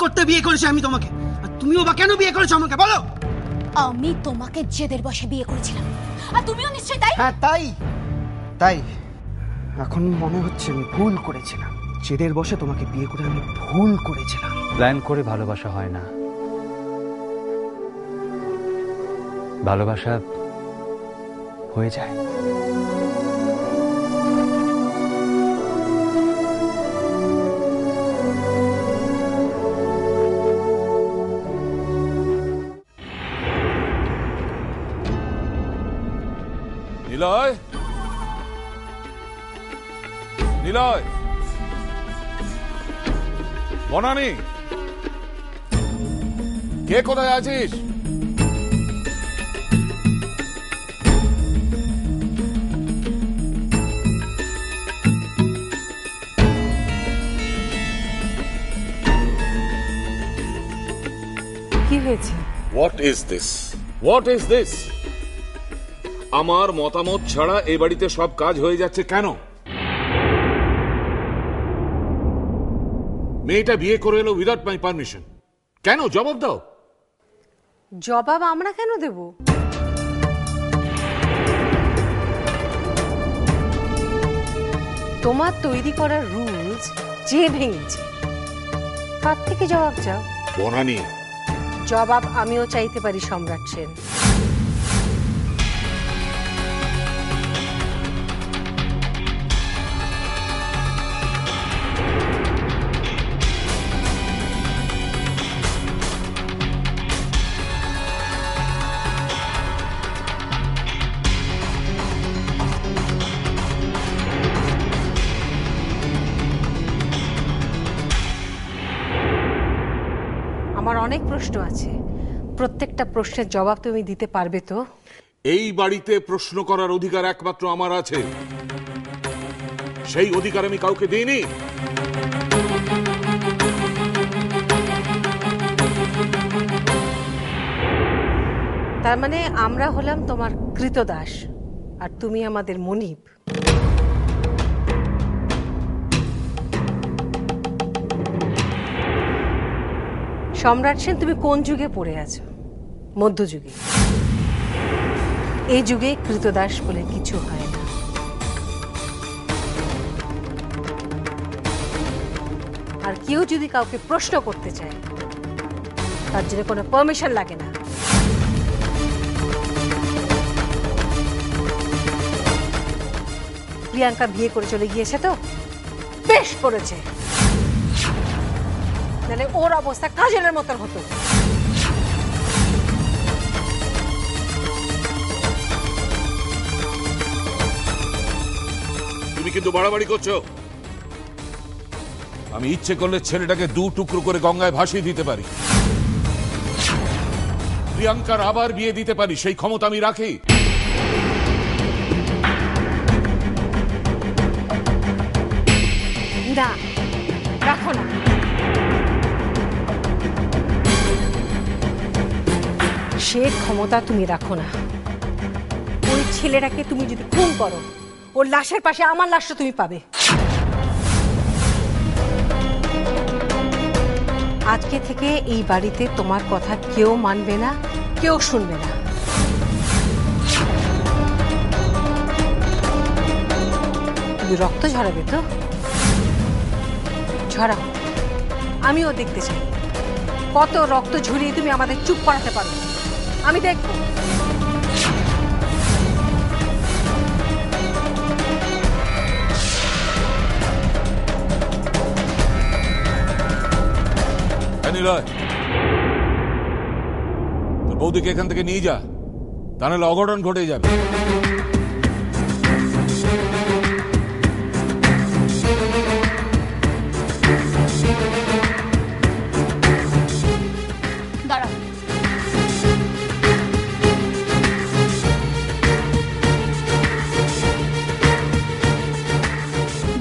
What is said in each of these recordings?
করতে বিয়ে করেছি আমি তোমাকে? আর তুমিও বা কেন বিয়ে করেছো আমাকে বলো? আমি তোমাকে জেদের বশে বিয়ে করেছিলাম, আর তুমিও নিশ্চয়ই তাই। হ্যাঁ তাই এখন মনে হচ্ছে আমি ভুল করেছিলাম। জেদের বশে তোমাকে বিয়ে করে আমি ভুল করেছিলাম। প্ল্যান করে ভালোবাসা হয় না, ভালোবাসা হয়ে যায়। নিলয়, নিলয়, বনানি, কে কোথায় আছিস? কি হয়েছে? What is this? What is this? আমার মতামত ছাড়া এ বাড়িতে সব কাজ হয়ে যাচ্ছে কেন? মেয়েটা বিয়ে করে এলো উইদাউট মাই পারমিশন। কেন? জবাব দাও। জবাব আমরা কেন দেব? তোমার তৈরি করা রুলস যে ভেঙেছে তার থেকে জবাব চাও। বনানি, জবাব আমিও চাইতে পারি সম্রাট সেন। আমার অনেক প্রশ্ন আছে, প্রত্যেকটা প্রশ্নের জবাব তুমি দিতে পারবে তো? এই বাড়িতে প্রশ্ন করার অধিকার একমাত্র আমার আছে। সেই অধিকার আমি কাউকে দিইনি। তার মানে আমরা হলাম তোমার কৃতদাস আর তুমি আমাদের মনিব। সম্রাট সেন, তুমি কোন যুগে পড়ে আছো? মধ্যযুগে। এই যুগে কৃতদাস বলে কিছু হয় না। আর কেউ যদি কাউকে প্রশ্ন করতে চায় তার জন্য কোনো পারমিশন লাগে না। প্রিয়াঙ্কা বিয়ে করে চলে গিয়েছে তো বেশ করেছে, নাহলে ওর অবস্থা কাজলের মতন হতো। তুমি কিন্তু বাড়াবাড়ি করছো। আমি ইচ্ছে করলে ছেলেটাকে দু টুকরো করে গঙ্গায় ভাসিয়ে দিতে পারি, প্রিয়াঙ্কার আবার বিয়ে দিতে পারি, সেই ক্ষমতা আমি রাখি। না, রাখো না। সে ক্ষমতা তুমি রাখো না। ওই ছেলেটাকে তুমি যদি খুন করো, ওর লাশের পাশে আমার লাশটা তুমি পাবে। আজকে থেকে এই বাড়িতে তোমার কথা কেউ মানবে না, কেউ শুনবে না। তুমি রক্ত ঝরাবে তো ঝরাও, আমিও দেখতে চাই কত রক্ত ঝরিয়ে তুমি আমাদের চুপ করাতে পারো। আমি দেখব। নিলয়, তোর বৌদিকে এখান থেকে নিয়ে যা, তা নাহলে অঘটন ঘটে যাবে।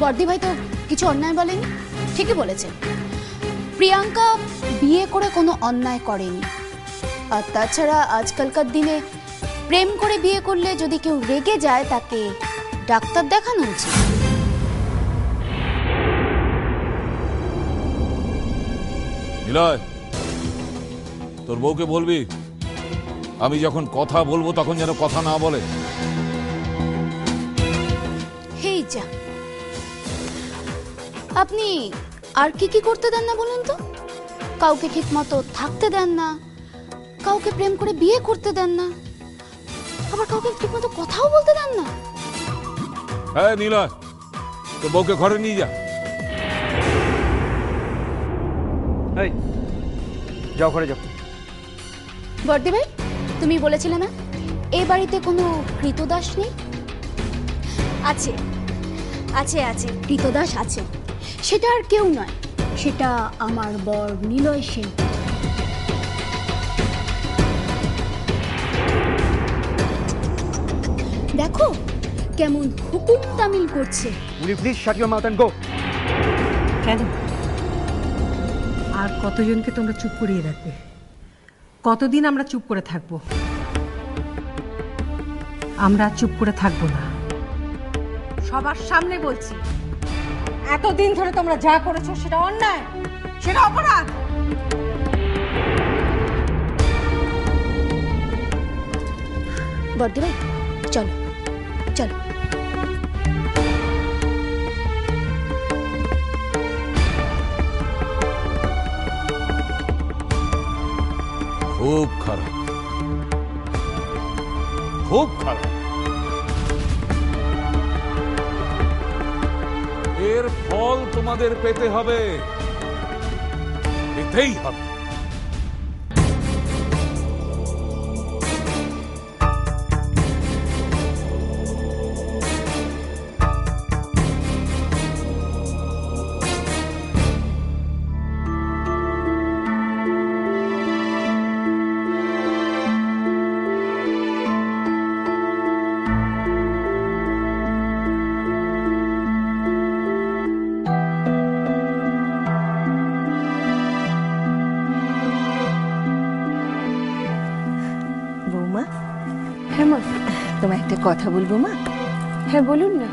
বর্দি ভাই তো কিছু অন্যায় বলেনি, ঠিকই বলেছেন। প্রিয়াঙ্কা বিয়ে করে কোনো অন্যায় করেনি। আর তাছাড়া আজকালকার দিনে প্রেম করে বিয়ে করলে যদি কেউ রেগে যায় তাকে ডাক্তার দেখানো উচিত। নিলয়, তোর বউকে বলবি আমি যখন কথা বলবো তখন যেন কথা না বলে। হেই যা, আপনি আর কি কি করতে দেন না বলুন তো? কাউকে ঠিক মতো থাকতে দেন না, কাউকে প্রেম করে বিয়ে করতে দেন না, আবার কাউকে ঠিক মতো কথাও বলতে দেন না। হ্যাঁ নিলয়, তোর বউকে ঘরে নিয়ে যা। এই যাও, ঘরে যাও। বর্দি ভাই, তুমি বলেছিলে না এ বাড়িতে কোনো কৃতদাস নেই? আছে আছে আছে, কৃতদাস আছে। সেটা আর কেউ নয়, সেটা আমার বর নিলয় সেন। দেখো কেমন হুকুম তামিল করছে। Will you please shut your mouth and go? কেন? আর কতজনকে তোমরা চুপ করিয়ে রাখবে? কতদিন আমরা চুপ করে থাকবো? আমরা চুপ করে থাকবো না, সবার সামনে বলছি। এতদিন ধরে তোমরা যা করেছো সেটা অন্যায়, সেটা অপরাধ। বর্দি ভাই চলো চলো। খুব খারাপ, খুব খারাপ। এর ফল তোমাদের পেতে হবে, পেতেই হবে। বৌমা, হ্যাঁ মা, তোমায় একটা কথা বলবো মা? হ্যাঁ বলুন না।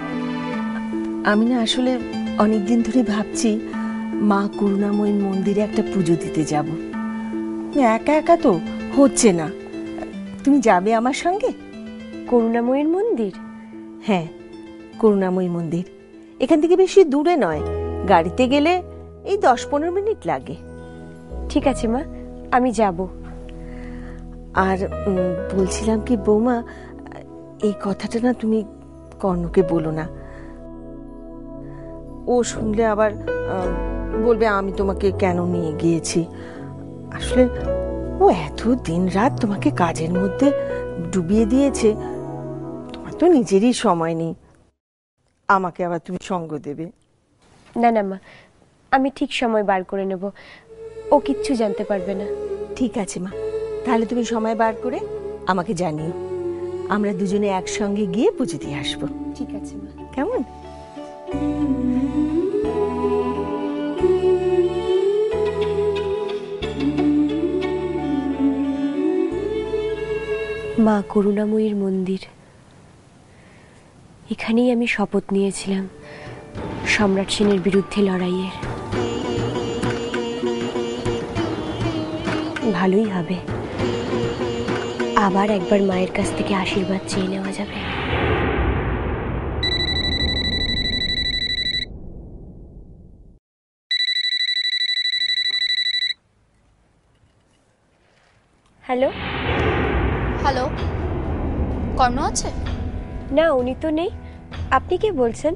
আমি না আসলে অনেকদিন ধরে ভাবছি মা করুণাময়ীর মন্দিরে একটা পুজো দিতে যাব। একা একা তো হচ্ছে না, তুমি যাবে আমার সঙ্গে? করুণাময়ীর মন্দির? হ্যাঁ, করুণাময়ী মন্দির এখান থেকে বেশি দূরে নয়, গাড়িতে গেলে এই 10-15 মিনিট লাগে। ঠিক আছে মা, আমি যাব। আর বলছিলাম কি বৌমা, এই কথাটা না তুমি কর্ণকে বলো না। ও শুনলে আবার বলবে আমি তোমাকে কেন নিয়ে গিয়েছি। আসলে ও এত দিন রাত তোমাকে কাজের মধ্যে ডুবিয়ে দিয়েছে, তোমার তো নিজেরই সময় নেই, আমাকে আবার তুমি সঙ্গ দেবে। না না মা, আমি ঠিক সময় বার করে নেব, ও কিচ্ছু জানতে পারবে না। ঠিক আছে মা, তাহলে তুমি সময় বার করে আমাকে জানিও, আমরা দুজনে একসঙ্গে গিয়ে পুজো দিয়ে আসবো। ঠিক আছে মা। কেমন? মা করুণাময়ীর মন্দির, এখানেই আমি শপথ নিয়েছিলাম সম্রাট সেনের বিরুদ্ধে লড়াইয়ের। ভালোই হবে, আবার একবার মায়ের কাছ থেকে আশীর্বাদ চেয়ে নেওয়া যাবে। হ্যালো। হ্যালো, কর্ণ আছে? না, উনি তো নেই। আপনি কে বলছেন?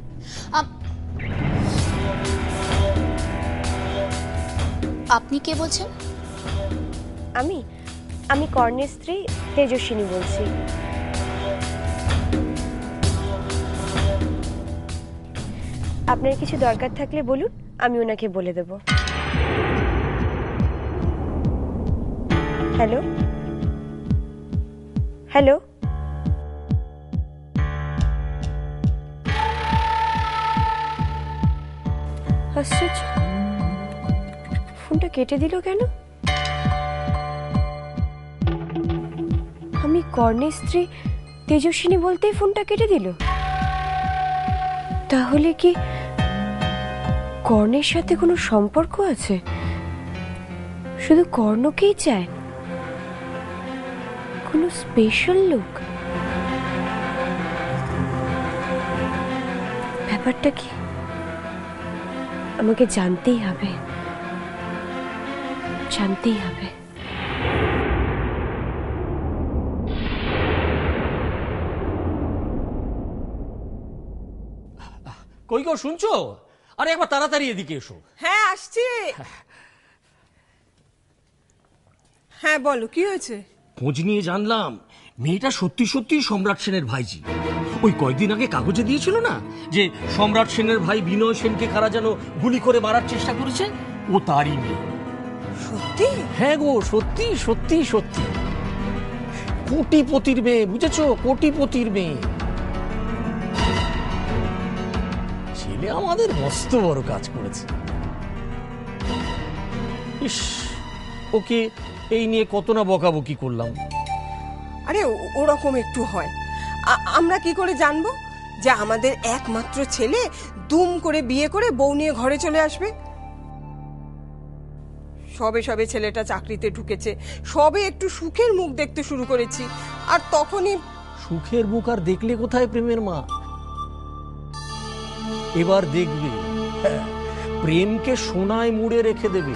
আপনি কে বলছেন? আমি কর্ণের স্ত্রী তেজস্বিনী বলছি। আপনার কিছু দরকার থাকলে বলুন, আমি ওনাকে বলে দেব। Hello hello. আশ্চর্য, ফোনটা কেটে দিল কেন? আমি কর্ণের স্ত্রী তেজস্বিনী বলতেই ফোনটা কেটে দিল। তাহলে কি কর্ণের সাথে কোনো সম্পর্ক আছে? শুধু কর্ণকেই চায়? কোনো স্পেশাল লোক? ব্যাপারটা কি? আমাকে জানতেই হবে, জানতেই হবে। কই গো, শুনছো? আরে একবার তাড়াতাড়ি এদিকে এসো। হ্যাঁ আসছি। হ্যাঁ বলো, কি হয়েছে? খোঁজ নিয়ে জানলাম মেয়েটা সত্যি সত্যি সম্রাট সেনের ভাইজি। ওই কয়েকদিন আগে কাগজে দিয়েছিল না যে সম্রাট সেনের ভাই বিনয় সেনকে কারা যেন গুলি করে মারার চেষ্টা করেছে, ও তারই মেয়ে। সত্যি? হ্যাঁ গো, সত্যি সত্যি সত্যি। কোটিপতির মেয়ে, বুঝেছো? কোটিপতির মেয়ে। ছেলে আমাদের মস্ত বড় কাজ করেছে। ইস, ওকে এই নিয়ে কত না বকাবকি করলাম। আরে ওরকম একটু হয়। আমরা কি করে জানবো যে আমাদের একমাত্র ছেলে দুম করে বিয়ে করে বউ নিয়ে ঘরে চলে আসবে? সবে সবে ছেলেটা চাকরিতে ঢুকেছে, সবে একটু সুখের মুখ দেখতে শুরু করেছি, আর তখনই। সুখের মুখ আর দেখলে কোথায় প্রেমের মা? এবার দেখবে প্রেমকে সোনায় মুড়ে রেখে দেবে।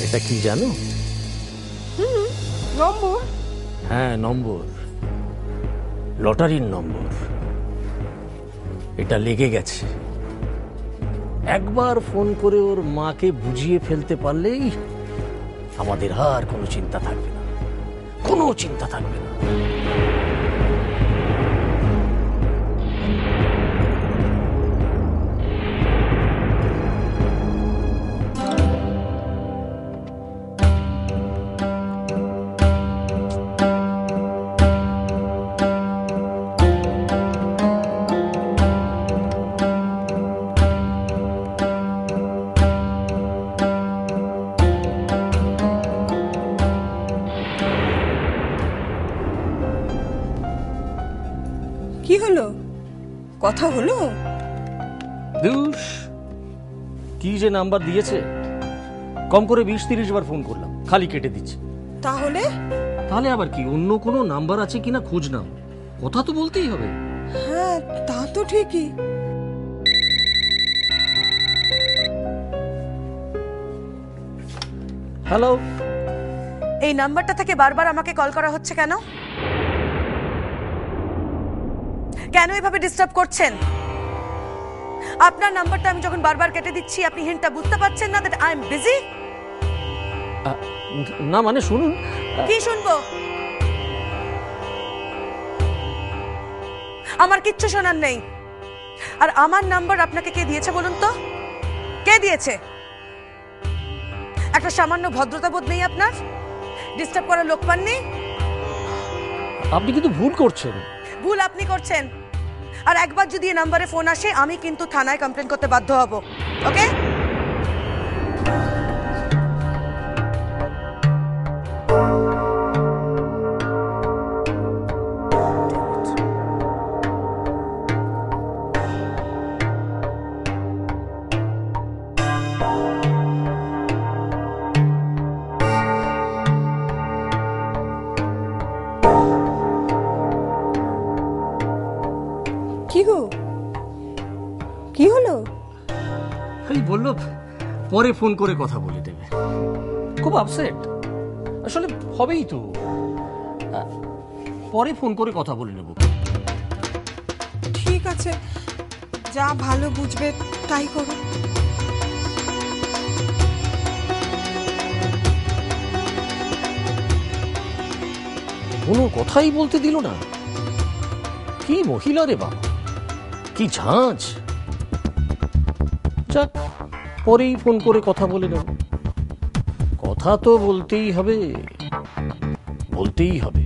এটা কি জানো? নম্বর? হ্যাঁ, নম্বর, লটারির নম্বর। এটা লেগে গেছে। একবার ফোন করে ওর মাকে বুঝিয়ে ফেলতে পারলেই আমাদের আর কোনো চিন্তা থাকবে না, কোনো চিন্তা থাকবে না। কি হলো? কথা হলো? দুষ, কি যে নাম্বার দিয়েছে! কম করে 20-30 বার ফোন করলাম, খালি কেটে দিচ্ছে। তাহলে? তাহলে আবার কি, অন্য কোনো নাম্বার আছে কিনা খোঁজ নাও, কথা তো বলতেই হবে। হ্যাঁ তা তো ঠিকই। হ্যালো, এই নাম্বারটা থেকে বারবার আমাকে কল করা হচ্ছে কেন? কেন এভাবে ডিস্টার্ব করছেন? আপনার নাম্বারটা আমি যখন বারবার কেটে দিচ্ছি, আপনি হিন্টটা বুঝতে পারছেন না দ্যাট আই এম বিজি? না মানে শুনুন। কি শুনবো? আমার কিচ্ছু শোনার নেই। আর আমার নাম্বার আপনাকে কে দিয়েছে বলুন তো? কে দিয়েছে? একটা সামান্য ভদ্রতা বোধ নেই আপনার? ডিস্টার্ব করার লোক পাননি? আপনি কিন্তু ভুল করছেন। ভুল আপনি করছেন। আর একবার যদি এই নাম্বারে ফোন আসে, আমি কিন্তু থানায় কমপ্লেন করতে বাধ্য হব। ওকে? কি গো, কি হলো? এই বললো পরে ফোন করে কথা বলে দেবে। খুব আপসেট। আসলে হবেই তো, পরে ফোন করে কথা বলে নেব। ঠিক আছে, যা ভালো বুঝবে তাই করো। কোনো কথাই বলতে দিল না। কি মহিলা রে বাবা, কি ঝাঁঝ। যাক, পরেই ফোন করে কথা বলে নেব। কথা তো বলতেই হবে, বলতেই হবে।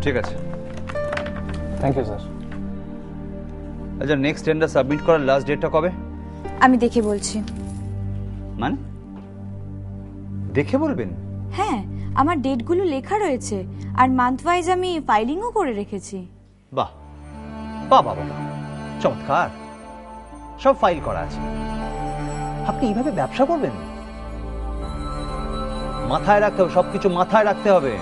ঠিক আছে, থ্যাংক ইউ স্যার। আচ্ছা, নেক্সট টেন্ডার সাবমিট করার লাস্ট ডেটটা কবে? আমি দেখে বলছি। মানে দেখে বলবেন? হ্যাঁ, আমার ডেটগুলো লেখা রয়েছে আর মান্থ ওয়াইজ আমি ফাইলিংও করে রেখেছি। বাহ বাহ বাহ বাহ, চমৎকার, সব ফাইল করা আছে। আপনি এইভাবে ব্যবসা করবেন? মাথায় রাখতে হবে, সবকিছু মাথায় রাখতে হবে।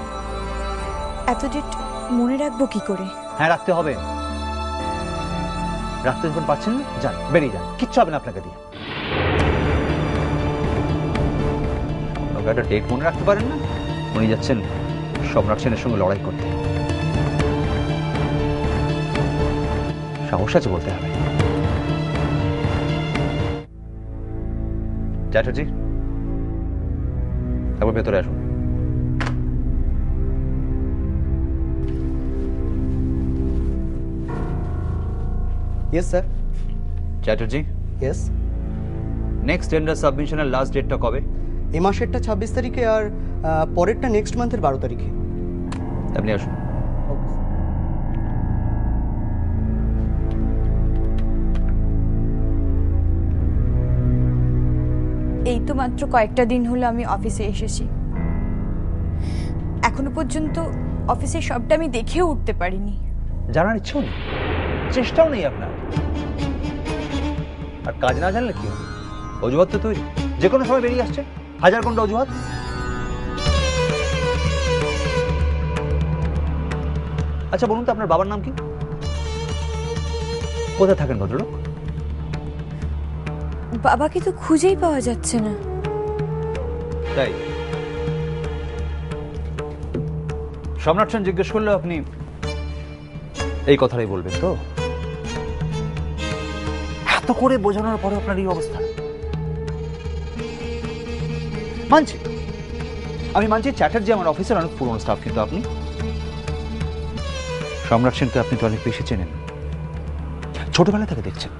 এত ডেট মনে রাখবো কি করে? হ্যাঁ, রাখতে হবে। রাখতে যখন পারছেন না, যান, বেরিয়ে যান, কিচ্ছু হবে না আপনাকে দিয়ে। একটা ডেট মনে রাখতে পারেন না, উনি যাচ্ছেন সম্রাট সেনের সঙ্গে লড়াই করতে। সাহস আছে বলতে হবে। চ্যাটার্জি, একবার ভেতরে আসুন। Yes sir. Chatterjee, yes. Next tender সাবমিশনের লাস্ট ডেটটা কবে? এ মাসেরটা 26 তারিখে আর পরেরটা নেক্সট মান্থের 12 তারিখে। আপনি আসুন। এই তো মাত্র কয়েকটা দিন হলো আমি অফিসে এসেছি, এখনো পর্যন্ত অফিসের সবটা আমি দেখেও উঠতে পারিনি। জানার ইচ্ছেও নেই, চেষ্টাও নেই আপনার। আর কাজ না জানলে কি হবে? অজুহাত তো তৈরি, যে কোনো সময় বেরিয়ে আসছে হাজার কোনটা অজুহাত। আচ্ছা বলুন তো, আপনার বাবার নাম কি? কোথায় থাকেন ভদ্রলোক? বাবাকে তো খুঁজেই পাওয়া যাচ্ছে না। তাই সম্রাট সেন জিজ্ঞেস করলে আপনি এই কথাটাই বলবেন তো? এত করে বোঝানোর পরে আপনার এই অবস্থা? মানছি, আমি মানছি চ্যাটার্জি আমার অফিসের অনেক পুরনো স্টাফ, কিন্তু আপনি সম্রাট সেনকে আপনি তো অনেক বেশি চেনেন, ছোটবেলা থেকে দেখছেন,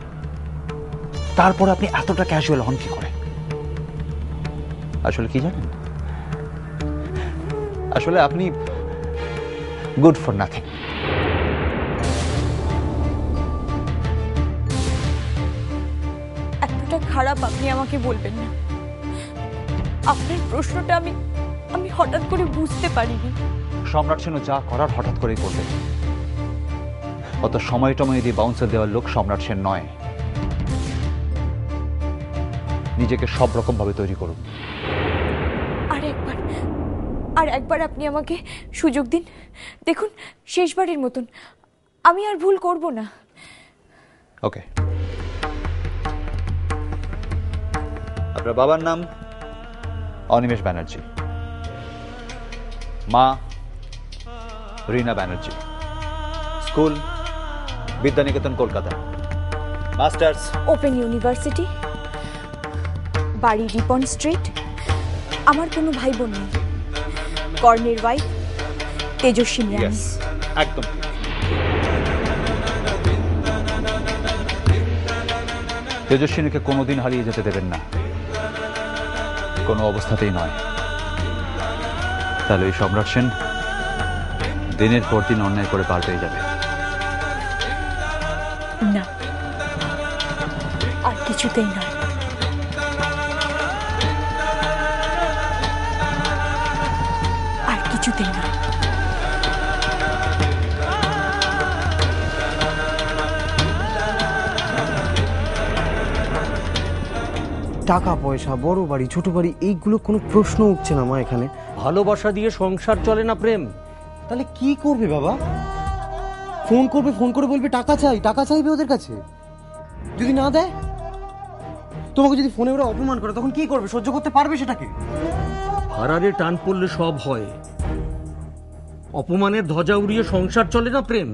তারপর আপনি এতটা ক্যাজুয়াল হন কি করে? আসলে কি জানেন, আসলে আপনি গুড ফর নাথিং। এতটা খারাপ আপনি আমাকে বলবেন না। আপনার প্রশ্নটা আমি হঠাৎ করে বুঝতে পারিনি। সম্রাট সেনও যা করার হঠাৎ করেই করবে, অত সময় টময় দিয়ে বাউন্সার দেওয়ার লোক সম্রাট সেন নয়। নিজেকে সব রকম ভাবে তৈরি করুন। আর একবার আপনি আমাকে সুযোগ দিন, দেখুন শেষবারের মতন, আমি আর ভুল করব না। ওকে, আপনার বাবার নাম অনিমেষ ব্যানার্জি, মা Rina Banerjee, school Vidyaniketan Kolkata, masters open university, বাড়ি রিপন স্ট্রিট। আমার কোনো ভাই বোন নেই। কর্ণের ওয়াইফ তেজস্বিনী। একদম তেজস্বিনীকে কোনোদিন হারিয়ে যেতে দেবেন না, কোনো অবস্থাতেই নয়। তাহলে এই সম্রাট সেন দিনের পর দিন অন্যায় করে পার পেয়ে যাবে। না, আর কিছুতেই নয়। আর কিছুতেই নয়। টাকা পয়সা, বড় বাড়ি ছোট বাড়ি, এইগুলো কোনো প্রশ্ন উঠছে না মা এখানে। ভালোবাসা দিয়ে সংসার চলে না প্রেম। তাহলে কি করবে বাবা? ফোন করবে, ফোন করে বলবে টাকা চাই, টাকা চাইবে ওদের কাছে। যদি না দেয়, তোমাকে যদি ফোনে ওরা অপমান করে, তখন কি করবে? সহ্য করতে পারবে সেটাকে? হারারে টান পড়লে সব হয়। অপমানের ধ্বজা উড়িয়ে সংসার চলে না প্রেম।